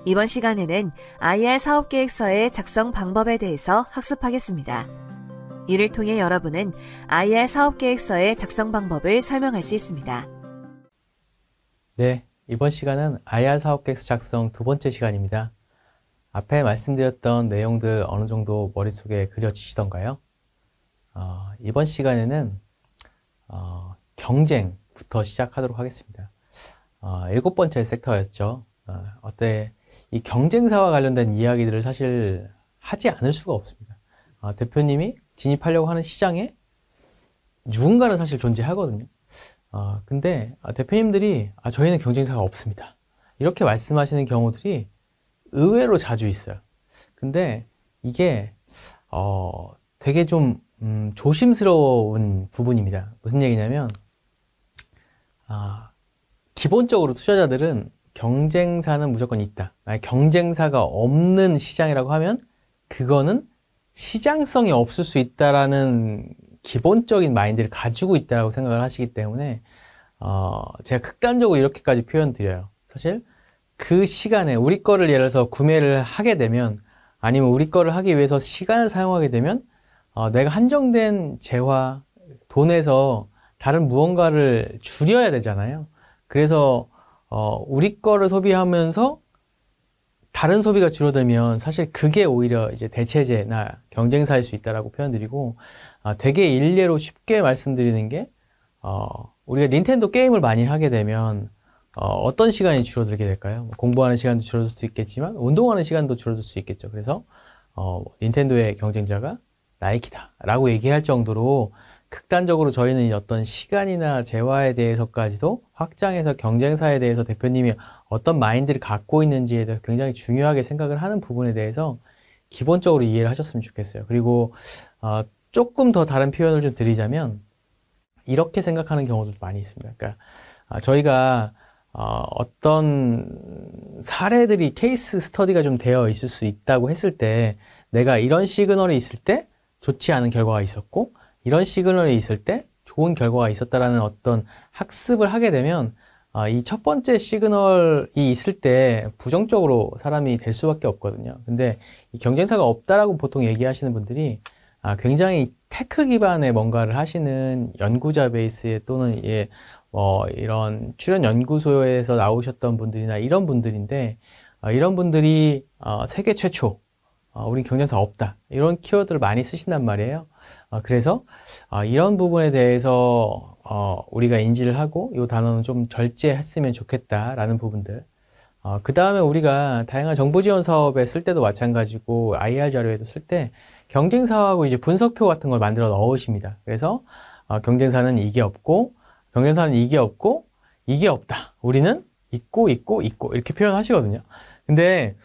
이번 시간에는 IR 사업계획서의 작성 방법에 대해서 학습하겠습니다. 이를 통해 여러분은 IR 사업계획서의 작성 방법을 설명할 수 있습니다. 네, 이번 시간은 IR 사업계획서 작성 두 번째 시간입니다. 앞에 말씀드렸던 내용들 어느 정도 머릿속에 그려지시던가요? 이번 시간에는 경쟁부터 시작하도록 하겠습니다. 7번째 섹터였죠. 이 경쟁사와 관련된 이야기들을 사실 하지 않을 수가 없습니다. 대표님이 진입하려고 하는 시장에 누군가는 사실 존재하거든요. 근데 대표님들이 저희는 경쟁사가 없습니다, 이렇게 말씀하시는 경우들이 의외로 자주 있어요. 근데 이게 되게 좀 조심스러운 부분입니다. 무슨 얘기냐면 기본적으로 투자자들은 경쟁사는 무조건 있다, 경쟁사가 없는 시장이라고 하면 그거는 시장성이 없을 수 있다라는 기본적인 마인드를 가지고 있다고 생각을 하시기 때문에 제가 극단적으로 이렇게까지 표현 드려요. 사실 그 시간에 우리 거를 예를 들어서 구매를 하게 되면, 아니면 우리 거를 하기 위해서 시간을 사용하게 되면 내가 한정된 재화, 돈에서 다른 무언가를 줄여야 되잖아요. 그래서 우리 거를 소비하면서 다른 소비가 줄어들면 사실 그게 오히려 이제 대체제나 경쟁사일 수 있다라고 표현드리고, 되게 일례로 쉽게 말씀드리는 게 우리가 닌텐도 게임을 많이 하게 되면 어떤 시간이 줄어들게 될까요? 공부하는 시간도 줄어들 수도 있겠지만 운동하는 시간도 줄어들 수 있겠죠. 그래서 닌텐도의 경쟁자가 나이키다 라고 얘기할 정도로 극단적으로 저희는 어떤 시간이나 재화에 대해서까지도 확장해서 경쟁사에 대해서 대표님이 어떤 마인드를 갖고 있는지에 대해서 굉장히 중요하게 생각을 하는 부분에 대해서 기본적으로 이해를 하셨으면 좋겠어요. 그리고 조금 더 다른 표현을 좀 드리자면 이렇게 생각하는 경우도 많이 있습니다. 그러니까 저희가 어떤 사례들이 케이스 스터디가 좀 되어 있을 수 있다고 했을 때, 내가 이런 시그널이 있을 때 좋지 않은 결과가 있었고 이런 시그널이 있을 때 좋은 결과가 있었다라는 어떤 학습을 하게 되면 이 첫 번째 시그널이 있을 때 부정적으로 사람이 될 수밖에 없거든요. 근데 이 경쟁사가 없다라고 보통 얘기하시는 분들이 굉장히 테크 기반의 뭔가를 하시는 연구자 베이스에 또는 이런 출연 연구소에서 나오셨던 분들이나 이런 분들인데, 이런 분들이 세계 최초, 우리 경쟁사 없다, 이런 키워드를 많이 쓰신단 말이에요. 그래서 이런 부분에 대해서 우리가 인지를 하고 이 단어는 좀 절제했으면 좋겠다라는 부분들, 그 다음에 우리가 다양한 정부 지원 사업에 쓸 때도 마찬가지고 IR 자료에도 쓸 때 경쟁사하고 이제 분석표 같은 걸 만들어 넣으십니다. 그래서 경쟁사는 이게 없고, 경쟁사는 이게 없고, 이게 없다, 우리는 있고 이렇게 표현하시거든요. 근데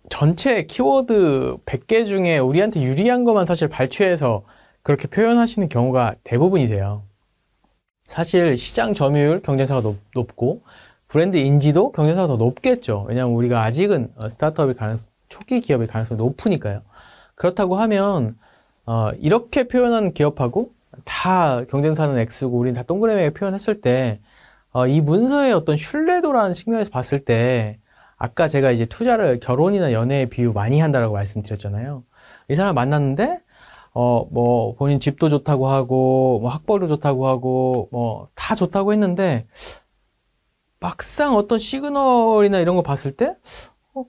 전체 키워드 100개 중에 우리한테 유리한 것만 사실 발췌해서 그렇게 표현하시는 경우가 대부분이세요. 사실 시장 점유율 경쟁사가 높고 브랜드 인지도 경쟁사가 더 높겠죠. 왜냐하면 우리가 아직은 스타트업일 가능성, 초기 기업일 가능성이 높으니까요. 그렇다고 하면 이렇게 표현한 기업하고 다 경쟁사는 X고 우리는 다 동그라미에 표현했을 때 이 문서의 어떤 신뢰도라는 측면에서 봤을 때, 아까 제가 이제 투자를 결혼이나 연애에 비유 많이 한다라고 말씀드렸잖아요. 이 사람 만났는데 뭐 본인 집도 좋다고 하고 뭐 학벌도 좋다고 하고 뭐 다 좋다고 했는데 막상 어떤 시그널이나 이런 거 봤을 때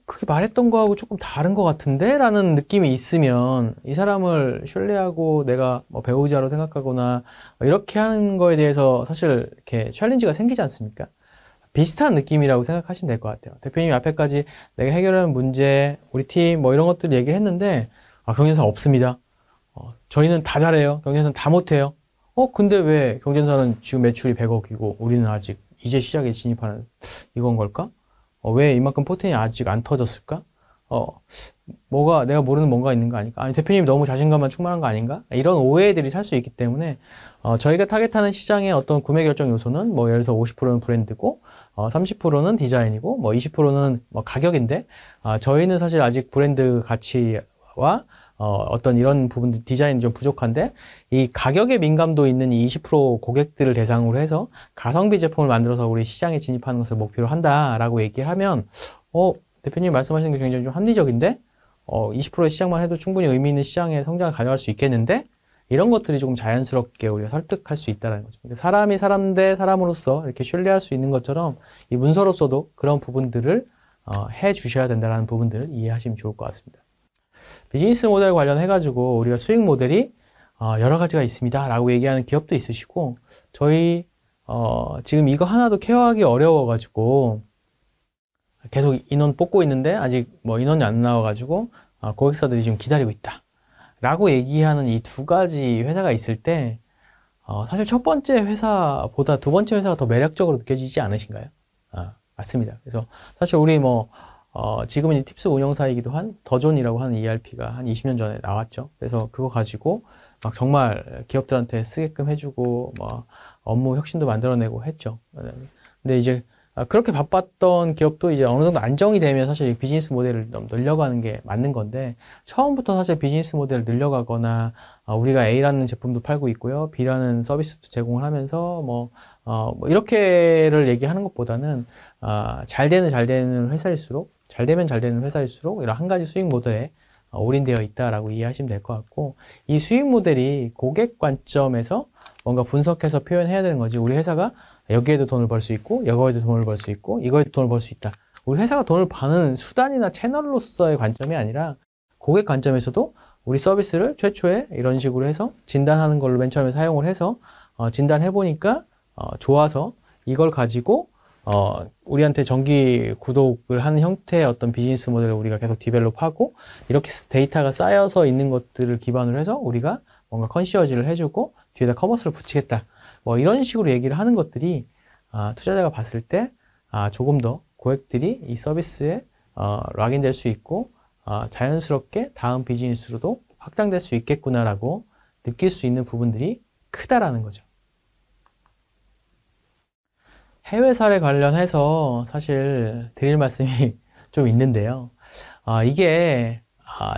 그게 말했던 거하고 조금 다른 것 같은데? 라는 느낌이 있으면 이 사람을 신뢰하고 내가 뭐 배우자로 생각하거나 이렇게 하는 거에 대해서 사실 이렇게 챌린지가 생기지 않습니까? 비슷한 느낌이라고 생각하시면 될 것 같아요. 대표님이 앞에까지 내가 해결하는 문제, 우리 팀 뭐 이런 것들 얘기를 했는데 경쟁사 없습니다. 저희는 다 잘해요. 경쟁사는 다 못해요. 근데 왜 경쟁사는 지금 매출이 100억이고 우리는 아직 이제 시작에 진입하는 이건 걸까? 왜 이만큼 포텐이 아직 안 터졌을까? 뭐가 내가 모르는 뭔가 있는 거 아닐까? 아니 대표님이 너무 자신감만 충만한 거 아닌가? 이런 오해들이 살 수 있기 때문에 저희가 타겟하는 시장의 어떤 구매 결정 요소는 뭐 예를 들어서 50%는 브랜드고 30%는 디자인이고 뭐 20%는 뭐 가격인데 저희는 사실 아직 브랜드 가치와 어떤 이런 부분들 디자인이 좀 부족한데 이 가격에 민감도 있는 이 20% 고객들을 대상으로 해서 가성비 제품을 만들어서 우리 시장에 진입하는 것을 목표로 한다라고 얘기를 하면 대표님이 말씀하시는 게 굉장히 좀 합리적인데 20%의 시장만 해도 충분히 의미 있는 시장의 성장을 가져갈 수 있겠는데 이런 것들이 조금 자연스럽게 우리가 설득할 수 있다는 거죠. 사람이 사람 대 사람으로서 이렇게 신뢰할 수 있는 것처럼 이 문서로서도 그런 부분들을 해 주셔야 된다는 부분들을 이해하시면 좋을 것 같습니다. 비즈니스 모델 관련해가지고 우리가 수익 모델이 여러 가지가 있습니다 라고 얘기하는 기업도 있으시고 저희 지금 이거 하나도 케어하기 어려워가지고 계속 인원 뽑고 있는데 아직 뭐 인원이 안 나와가지고 고객사들이 지금 기다리고 있다 라고 얘기하는 이 두 가지 회사가 있을 때 사실 첫 번째 회사보다 두 번째 회사가 더 매력적으로 느껴지지 않으신가요? 맞습니다. 그래서 사실 우리 지금은 팁스 운영사이기도 한 더존이라고 하는 ERP가 한 20년 전에 나왔죠. 그래서 그거 가지고 막 정말 기업들한테 쓰게끔 해주고 업무 혁신도 만들어내고 했죠. 근데 이제 그렇게 바빴던 기업도 이제 어느 정도 안정이 되면 사실 비즈니스 모델을 늘려가는 게 맞는 건데 처음부터 사실 비즈니스 모델을 늘려가거나 우리가 A라는 제품도 팔고 있고요. B라는 서비스도 제공을 하면서 이렇게를 얘기하는 것보다는 잘 되는 회사일수록 잘 되면 잘 되는 회사일수록 이런 한 가지 수익 모델에 올인되어 있다라고 이해하시면 될 것 같고 이 수익 모델이 고객 관점에서 뭔가 분석해서 표현해야 되는 거지 우리 회사가 여기에도 돈을 벌 수 있고 여기에도 돈을 벌 수 있고 이거에도 돈을 벌 수 있다. 우리 회사가 돈을 버는 수단이나 채널로서의 관점이 아니라 고객 관점에서도 우리 서비스를 최초에 이런 식으로 해서 진단하는 걸로 맨 처음에 사용을 해서 진단해보니까 좋아서 이걸 가지고 우리한테 정기 구독을 하는 형태의 어떤 비즈니스 모델을 우리가 계속 디벨롭하고 이렇게 데이터가 쌓여서 있는 것들을 기반으로 해서 우리가 뭔가 컨시어지를 해주고 뒤에다 커머스를 붙이겠다. 이런 식으로 얘기를 하는 것들이 투자자가 봤을 때 조금 더 고객들이 이 서비스에 락인될 수 있고 자연스럽게 다음 비즈니스로도 확장될 수 있겠구나라고 느낄 수 있는 부분들이 크다라는 거죠. 해외 사례 관련해서 사실 드릴 말씀이 좀 있는데요. 이게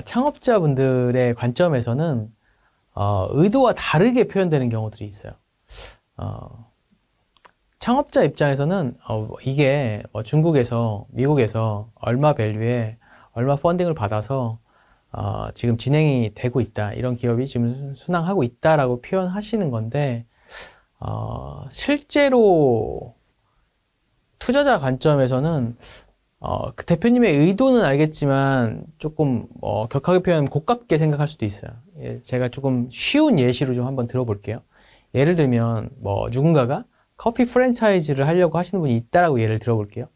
창업자분들의 관점에서는 의도와 다르게 표현되는 경우들이 있어요. 창업자 입장에서는 이게 중국에서 미국에서 얼마 밸류에 얼마 펀딩을 받아서 지금 진행이 되고 있다 이런 기업이 지금 순항하고 있다라고 표현하시는 건데 실제로 투자자 관점에서는 그 대표님의 의도는 알겠지만 조금 격하게 표현하면 고깝게 생각할 수도 있어요. 제가 조금 쉬운 예시로 좀 한번 들어볼게요. 예를 들면 누군가가 커피 프랜차이즈를 하려고 하시는 분이 있다라고 예를 들어볼게요.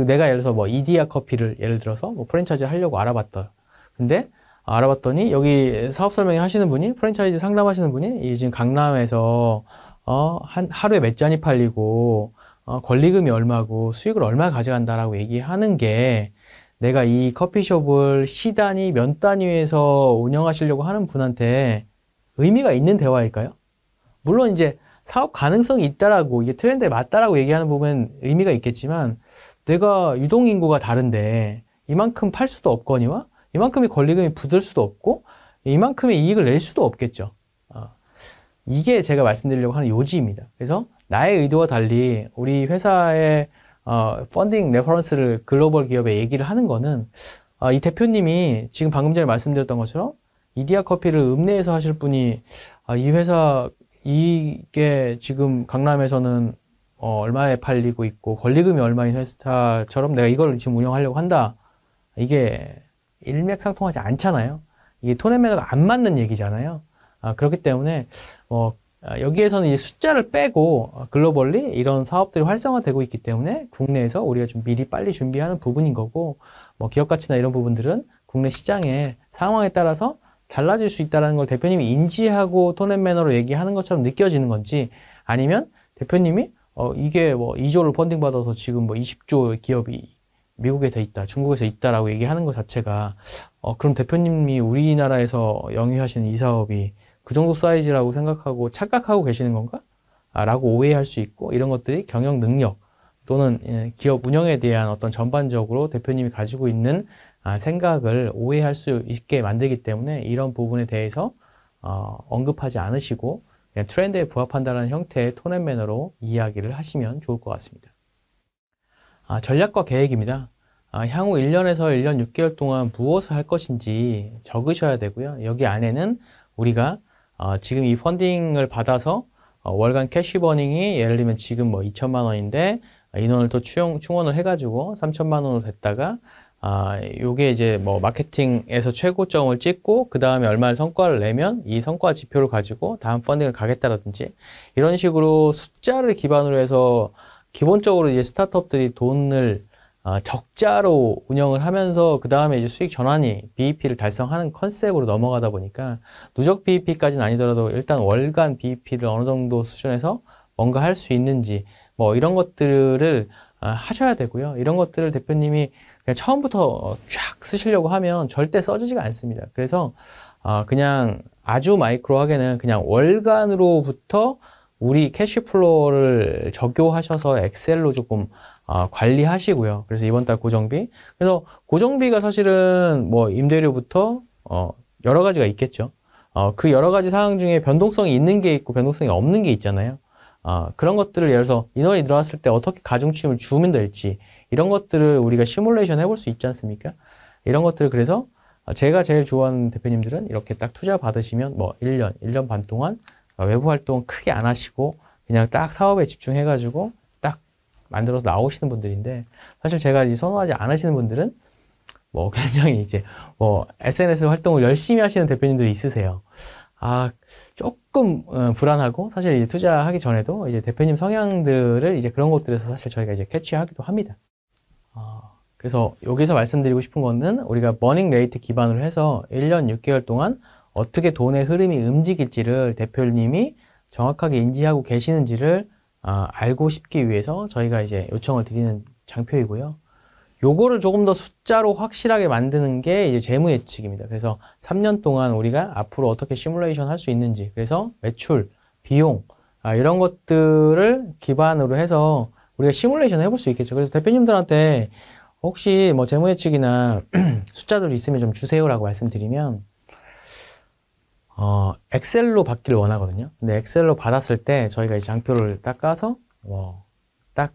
내가 예를 들어서 이디야 커피를 예를 들어서 프랜차이즈를 하려고 알아봤어요. 근데 알아봤더니 여기 사업 설명회 하시는 분이 프랜차이즈 상담하시는 분이 지금 강남에서 하루에 몇 잔이 팔리고 권리금이 얼마고 수익을 얼마 가져간다라고 얘기하는 게 내가 이 커피숍을 시단위, 면 단위에서 운영하시려고 하는 분한테 의미가 있는 대화일까요? 물론 이제 사업 가능성이 있다라고 이게 트렌드에 맞다라고 얘기하는 부분은 의미가 있겠지만 내가 유동인구가 다른데 이만큼 팔 수도 없거니와 이만큼의 권리금이 붙을 수도 없고 이만큼의 이익을 낼 수도 없겠죠. 이게 제가 말씀드리려고 하는 요지입니다. 그래서 나의 의도와 달리 우리 회사의 펀딩 레퍼런스를 글로벌 기업에 얘기를 하는 거는 이 대표님이 지금 방금 전에 말씀드렸던 것처럼 이디야 커피를 읍내에서 하실 분이 이 회사 이게 지금 강남에서는 얼마에 팔리고 있고 권리금이 얼마인 회사처럼 내가 이걸 지금 운영하려고 한다. 이게 일맥상통하지 않잖아요. 이게 톤 앤 매너가 안 맞는 얘기잖아요. 그렇기 때문에 여기에서는 이제 숫자를 빼고 글로벌리 이런 사업들이 활성화되고 있기 때문에 국내에서 우리가 좀 미리 빨리 준비하는 부분인 거고 기업 가치나 이런 부분들은 국내 시장의 상황에 따라서 달라질 수 있다는 걸 대표님이 인지하고 톤 앤 매너로 얘기하는 것처럼 느껴지는 건지 아니면 대표님이 이게 2조를 펀딩 받아서 지금 20조 기업이 미국에 돼 있다, 중국에서 있다라고 얘기하는 것 자체가 그럼 대표님이 우리나라에서 영위하시는 이 사업이 그 정도 사이즈라고 생각하고 착각하고 계시는 건가? 라고 오해할 수 있고 이런 것들이 경영 능력 또는 기업 운영에 대한 어떤 전반적으로 대표님이 가지고 있는 생각을 오해할 수 있게 만들기 때문에 이런 부분에 대해서 언급하지 않으시고 그냥 트렌드에 부합한다는 형태의 톤 앤 매너로 이야기를 하시면 좋을 것 같습니다. 전략과 계획입니다. 향후 1년에서 1년 6개월 동안 무엇을 할 것인지 적으셔야 되고요. 여기 안에는 우리가 지금 이 펀딩을 받아서 월간 캐시 버닝이 예를 들면 지금 뭐 2천만 원인데 인원을 또 충원을 해가지고 3천만 원으로 됐다가 요게 이제 뭐 마케팅에서 최고점을 찍고 그 다음에 얼마나 성과를 내면 이 성과 지표를 가지고 다음 펀딩을 가겠다라든지 이런 식으로 숫자를 기반으로 해서 기본적으로 이제 스타트업들이 돈을 적자로 운영을 하면서 그 다음에 이제 수익 전환이 BEP를 달성하는 컨셉으로 넘어가다 보니까 누적 BEP까지는 아니더라도 일단 월간 BEP를 어느 정도 수준에서 뭔가 할 수 있는지 뭐 이런 것들을 하셔야 되고요. 이런 것들을 대표님이 그냥 처음부터 쫙 쓰시려고 하면 절대 써지지가 않습니다. 그래서 그냥 아주 마이크로하게는 그냥 월간으로부터 우리 캐시플로우를 적용하셔서 엑셀로 조금 관리하시고요. 그래서 이번 달 고정비. 그래서 고정비가 사실은 뭐 임대료부터 여러 가지가 있겠죠. 그 여러 가지 상황 중에 변동성이 있는 게 있고 변동성이 없는 게 있잖아요. 그런 것들을 예를 들어서 인원이 늘어났을 때 어떻게 가중침을 주면 될지 이런 것들을 우리가 시뮬레이션 해볼 수 있지 않습니까? 이런 것들을 그래서 제가 제일 좋아하는 대표님들은 이렇게 딱 투자 받으시면 뭐 1년 반 동안 외부 활동 크게 안 하시고 그냥 딱 사업에 집중해가지고 딱 만들어서 나오시는 분들인데 사실 제가 이제 선호하지 않으시는 분들은 뭐 굉장히 이제 뭐 SNS 활동을 열심히 하시는 대표님들이 있으세요. 조금 불안하고 사실 이제 투자하기 전에도 이제 대표님 성향들을 이제 그런 것들에서 사실 저희가 이제 캐치하기도 합니다. 그래서 여기서 말씀드리고 싶은 거는 우리가 버닝 레이트 기반으로 해서 1년 6개월 동안 어떻게 돈의 흐름이 움직일지를 대표님이 정확하게 인지하고 계시는지를 알고 싶기 위해서 저희가 이제 요청을 드리는 장표이고요. 요거를 조금 더 숫자로 확실하게 만드는 게 이제 재무 예측입니다. 그래서 3년 동안 우리가 앞으로 어떻게 시뮬레이션 할 수 있는지, 그래서 매출, 비용, 이런 것들을 기반으로 해서 우리가 시뮬레이션 해볼 수 있겠죠. 그래서 대표님들한테 혹시 뭐 재무 예측이나 숫자들 있으면 좀 주세요라고 말씀드리면 엑셀로 받기를 원하거든요. 근데 엑셀로 받았을 때 저희가 이 장표를 딱 까서 딱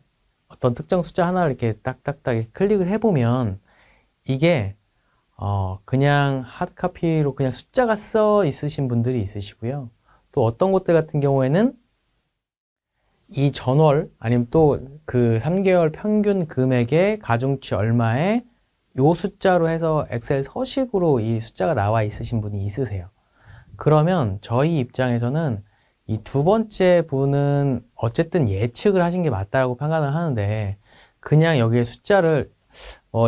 어떤 특정 숫자 하나를 이렇게 딱딱딱 클릭을 해보면 이게 그냥 하드카피로 그냥 숫자가 써 있으신 분들이 있으시고요. 또 어떤 곳들 같은 경우에는 이 전월 아니면 또 그 3개월 평균 금액의 가중치 얼마에 요 숫자로 해서 엑셀 서식으로 이 숫자가 나와 있으신 분이 있으세요. 그러면 저희 입장에서는 이 두 번째 분은 어쨌든 예측을 하신 게 맞다고 판단을 하는데 그냥 여기에 숫자를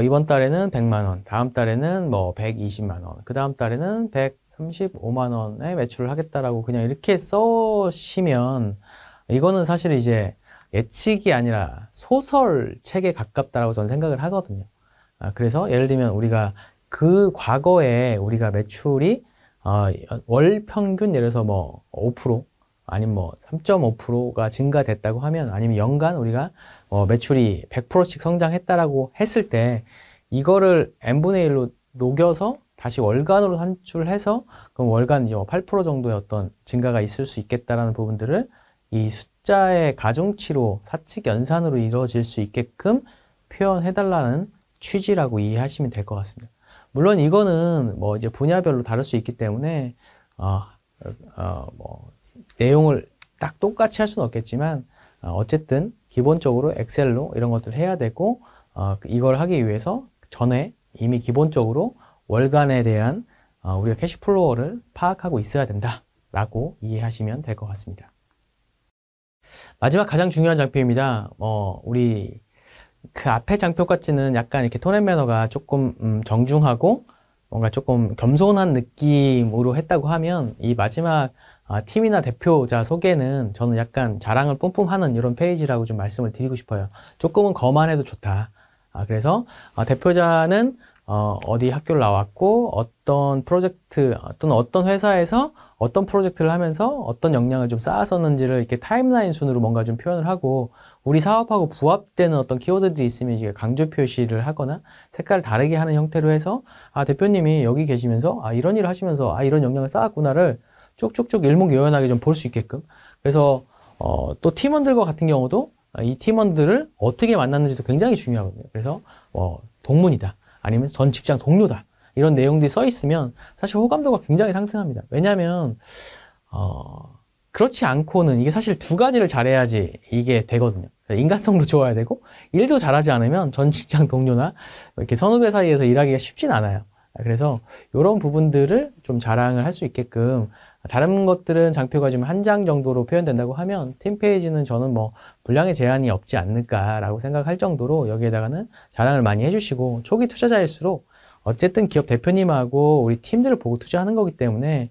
이번 달에는 100만 원, 다음 달에는 뭐 120만 원, 그 다음 달에는 135만 원의 매출을 하겠다라고 그냥 이렇게 써시면 이거는 사실 이제 예측이 아니라 소설책에 가깝다라고 저는 생각을 하거든요. 그래서 예를 들면 우리가 그 과거에 우리가 매출이 월 평균 예를 들어서 뭐 5% 아니면 뭐 3.5%가 증가됐다고 하면 아니면 연간 우리가 매출이 100%씩 성장했다라고 했을 때 이거를 n분의 1로 녹여서 다시 월간으로 산출을 해서 그럼 월간 이제 8% 정도의 어떤 증가가 있을 수 있겠다라는 부분들을 이 숫자의 가중치로 사칙 연산으로 이루어질 수 있게끔 표현해달라는 취지라고 이해하시면 될 것 같습니다. 물론 이거는 뭐 이제 분야별로 다를 수 있기 때문에 뭐 내용을 딱 똑같이 할 수는 없겠지만 어쨌든 기본적으로 엑셀로 이런 것들을 해야 되고 이걸 하기 위해서 전에 이미 기본적으로 월간에 대한 우리가 캐시플로우를 파악하고 있어야 된다라고 이해하시면 될 것 같습니다. 마지막 가장 중요한 장표입니다. 우리 그 앞에 장표 같지는 약간 이렇게 톤 앤 매너가 조금 정중하고 뭔가 조금 겸손한 느낌으로 했다고 하면 이 마지막 팀이나 대표자 소개는 저는 약간 자랑을 뿜뿜 하는 이런 페이지라고 좀 말씀을 드리고 싶어요. 조금은 거만해도 좋다. 그래서 대표자는 어디 학교를 나왔고 어떤 프로젝트 또는 어떤 회사에서 어떤 프로젝트를 하면서 어떤 역량을 좀 쌓았었는지를 이렇게 타임라인 순으로 뭔가 좀 표현을 하고 우리 사업하고 부합되는 어떤 키워드들이 있으면 이게 강조 표시를 하거나 색깔을 다르게 하는 형태로 해서 대표님이 여기 계시면서 이런 일을 하시면서 이런 역량을 쌓았구나를 쭉쭉쭉 일목요연하게 좀 볼 수 있게끔. 그래서 또 팀원들과 같은 경우도 이 팀원들을 어떻게 만났는지도 굉장히 중요하거든요. 그래서 동문이다, 아니면 전 직장 동료다, 이런 내용들이 써 있으면 사실 호감도가 굉장히 상승합니다. 왜냐하면 그렇지 않고는 이게 사실 두 가지를 잘해야지 이게 되거든요. 인간성도 좋아야 되고 일도 잘하지 않으면 전 직장 동료나 이렇게 선후배 사이에서 일하기가 쉽진 않아요. 그래서 이런 부분들을 좀 자랑을 할 수 있게끔, 다른 것들은 장표가 좀 한 장 정도로 표현된다고 하면 팀 페이지는 저는 뭐 분량의 제한이 없지 않을까라고 생각할 정도로 여기에다가는 자랑을 많이 해주시고, 초기 투자자일수록 어쨌든 기업 대표님하고 우리 팀들을 보고 투자하는 거기 때문에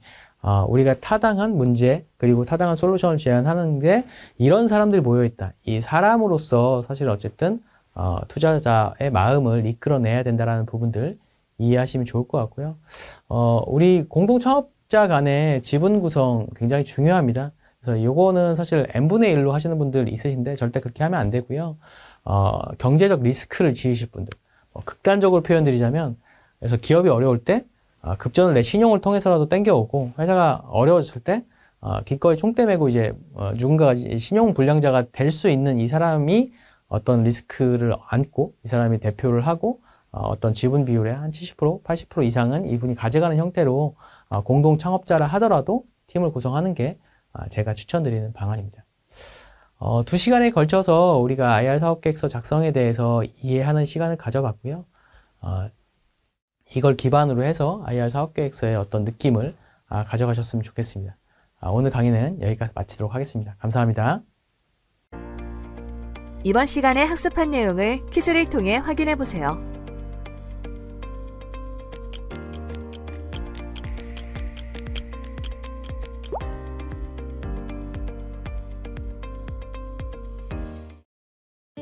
우리가 타당한 문제 그리고 타당한 솔루션을 제안하는 게 이런 사람들이 모여있다, 이 사람으로서 사실 어쨌든 투자자의 마음을 이끌어내야 된다라는 부분들 이해하시면 좋을 것 같고요. 우리 공동 창업자 간의 지분 구성 굉장히 중요합니다. 그래서 요거는 사실 n분의 1로 하시는 분들 있으신데 절대 그렇게 하면 안 되고요. 경제적 리스크를 지으실 분들, 극단적으로 표현드리자면, 그래서 기업이 어려울 때 급전을 내 신용을 통해서라도 땡겨오고, 회사가 어려워졌을 때 기꺼이 총대 메고 이제 누군가가 신용 불량자가 될 수 있는 이 사람이 어떤 리스크를 안고 이 사람이 대표를 하고 어떤 지분 비율의 한 70%, 80% 이상은 이분이 가져가는 형태로 공동 창업자라 하더라도 팀을 구성하는 게 제가 추천드리는 방안입니다. 2시간에 걸쳐서 우리가 IR 사업계획서 작성에 대해서 이해하는 시간을 가져봤고요. 이걸 기반으로 해서 IR 사업계획서의 어떤 느낌을 가져가셨으면 좋겠습니다. 오늘 강의는 여기까지 마치도록 하겠습니다. 감사합니다. 이번 시간에 학습한 내용을 퀴즈를 통해 확인해 보세요.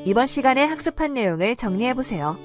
이번 시간에 학습한 내용을 정리해 보세요.